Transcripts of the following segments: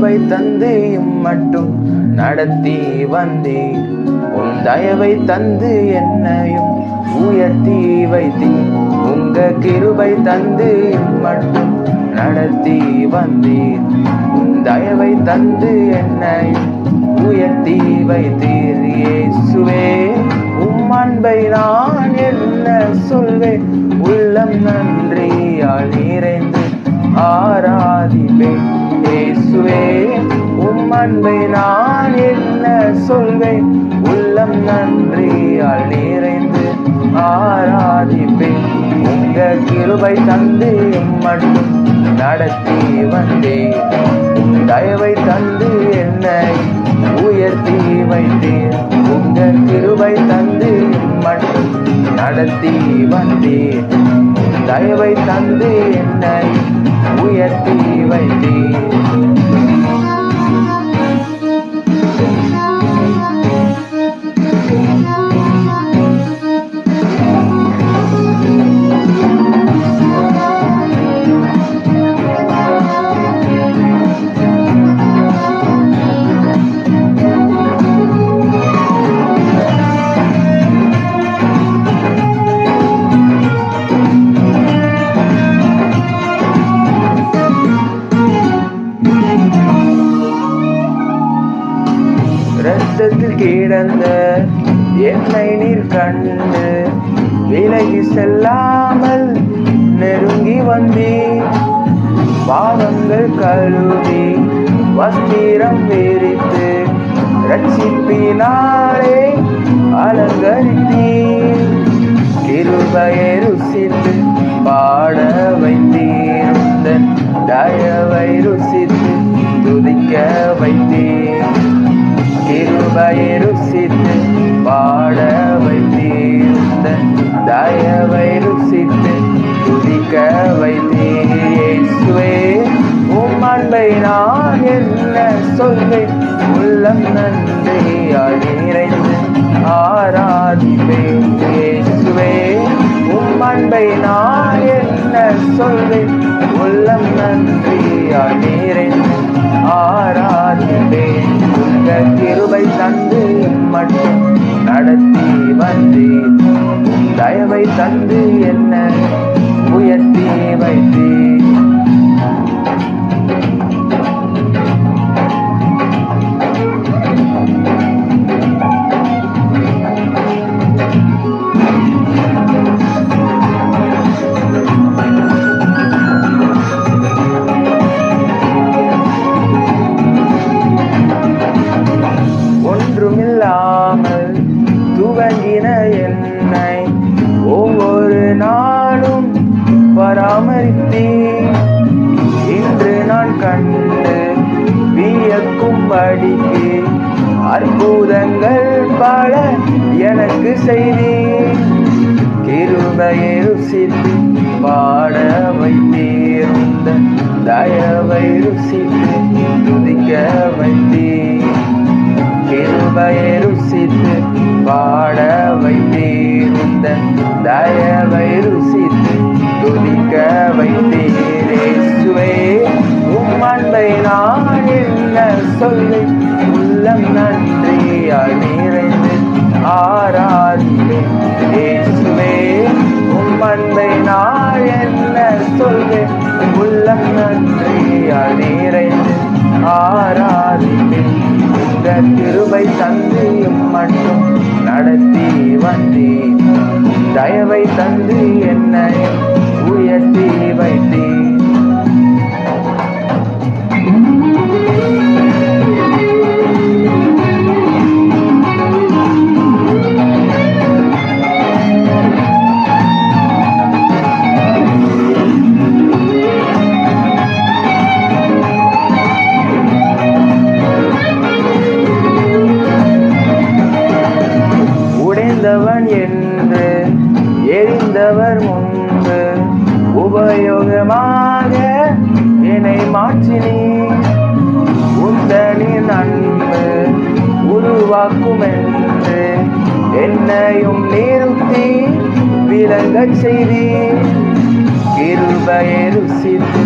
தயவை தந்து இம்மட்டும் நடத்தி வந்தீர். உன் தயவை தந்து என்னையும் உயர்த்தி வைத்தீர். உங்க கிருபை தந்து இம்மட்டும் நடத்தி வந்தீர். உன் தயவை தந்து என்னையும் உயர்த்தி வைத்தீர். இயேசுவே உம் அன்பை நான் என்ன சொல்வேன், உள்ளம் நன்றியால் நிறைந்து ஆராதிப்பேன். இயேசுவே உம் அன்பை நான் என்ன சொல்வேன், உள்ளம் நன்றியால் நிறைந்து ஆராதிப்பேன். உங்க கிருபை தந்து மட்டும் நடத்தி வந்தேன். தயவை தந்து என்னை உயர்த்தி வைத்தேன். உங்க கிருபை தந்து மட்டும் நடத்தி வந்தேன். தயவை தந்து என்னை உயர்த்தி வைத்தேன். இரத்தத்தில் கிடந்த என்னை நீர் கண்டு விலகி செல்லாமல் நெருங்கி வந்தீர். பாவங்கள் கழுவி வஸ்திரம் விரித்து ரட்சிப்பினாலே அலங்கரித்தீர். கிருபையை ருசித்து பாட வைத்தீர். உந்தன் தயவை ருசித்து துதிக்க வைத்தீர். கிருபையை ருசித்து பாட வைத்தீர். உந்தன் தயவை ருசித்து துதிக்க வைத்தீர். இயேசுவே உம் அன்பை நான் என்ன சொல்வேன், உள்ளம் நன்றியால் நிறைந்து ஆராதிப்பேன். இயேசுவே உம் அன்பை நான் என்ன சொல்வேன், உள்ளம் நன்றியால் நிறைந்து ஆராதிப்பேன். உங்க கிருபை தந்து மட்டும் நடத்தி வந்தேன். தயவை தந்து என்ன உயர்த்தி வைத்தேன். ஒன்றுமில்லாமல் துவங்கின என்னை ஒவ்வொரு நாளும் பராமரித்தீர். இன்று நான் கண்டு வியக்கும்படிக்கு அற்புதங்கள் பல எனக்கு செய்தீர். கிருபையை ருசித்து பாட வைத்தீர். உந்தன் தயவை ருசித்து துதிக்க வைத்தீர். கிருபையை ருசித்து பாட வைத்தீர். உந்தன் தயவை ருசித்து துதிக்க வைத்தீர். இயேசுவே உம் அன்பை நான் என்ன சொல்லி, உள்ளம் நன்றியால் நிறைந்து ஆராதிப்பேன். இயேசுவே உம் அன்பை நான் என்ன சொல்லி, உள்ளம் நன்றியால் நிறைந்து ஆராதிப்பேன். உங்க கிருபை தந்து மட்டும் நடத்தி வந்தீர். தயவை தந்து என்னை உயர்த்தி வைத்தீர். என்று எரிந்தவர் முன்பு உபயோகமாக என்னை மாற்றினீர். உந்தனின் அன்பு உருவாக்கும் என்று என்னையும் நிறுத்தி விளங்கச் செய்தீர். கிருபையை ருசித்து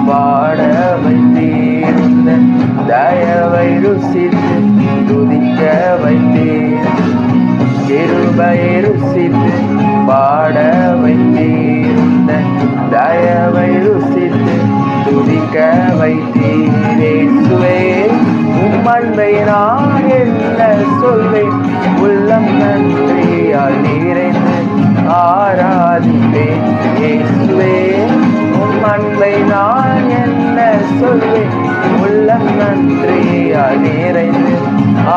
பாட வைத்தீர். உந்தன் தயவை ருசித்து துதிக்க வைத்தீர். கிருபையை ருசித்து பாட வைத்தீர். உந்தன் தயவை ருசித்து துதிக்க வைத்தீர். இயேசுவே உம் அன்பை நான் என்ன சொல்வேன், உள்ளம் நன்றியால் நிறைந்து ஆராதிப்பேன். இயேசுவே உம் அன்பை நான் என்ன சொல்வேன், உள்ளம் நன்றியால் நிறைந்து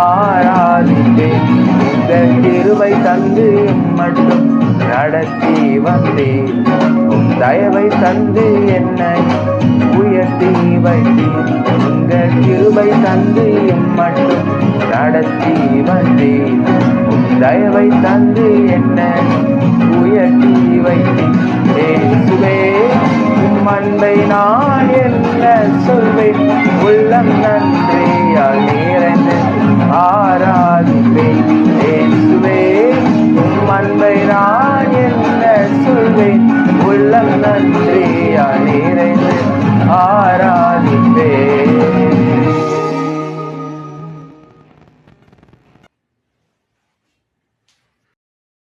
ஆராதிப்பேன். இந்த கிருபை தந்து மட்டும் நடத்தி வந்தேன். உம் தயவை தந்து என்னை உயர்த்தி வைத்தீர். உங்க கிருபை தந்து மட்டும் நடத்தி வந்தேன். உம் தயவை தந்து என்னை உயர்த்தி வைத்தீர். இயேசுவே உம் அன்பை நான் என்ன சொல்வேன், உள்ளம் நன்றியால் நிறைந்து ஆராதிப்பேன். இயேசுவே உம் அன்பை நான் என்ன சொல்வேன், உள்ளம் நன்றியால்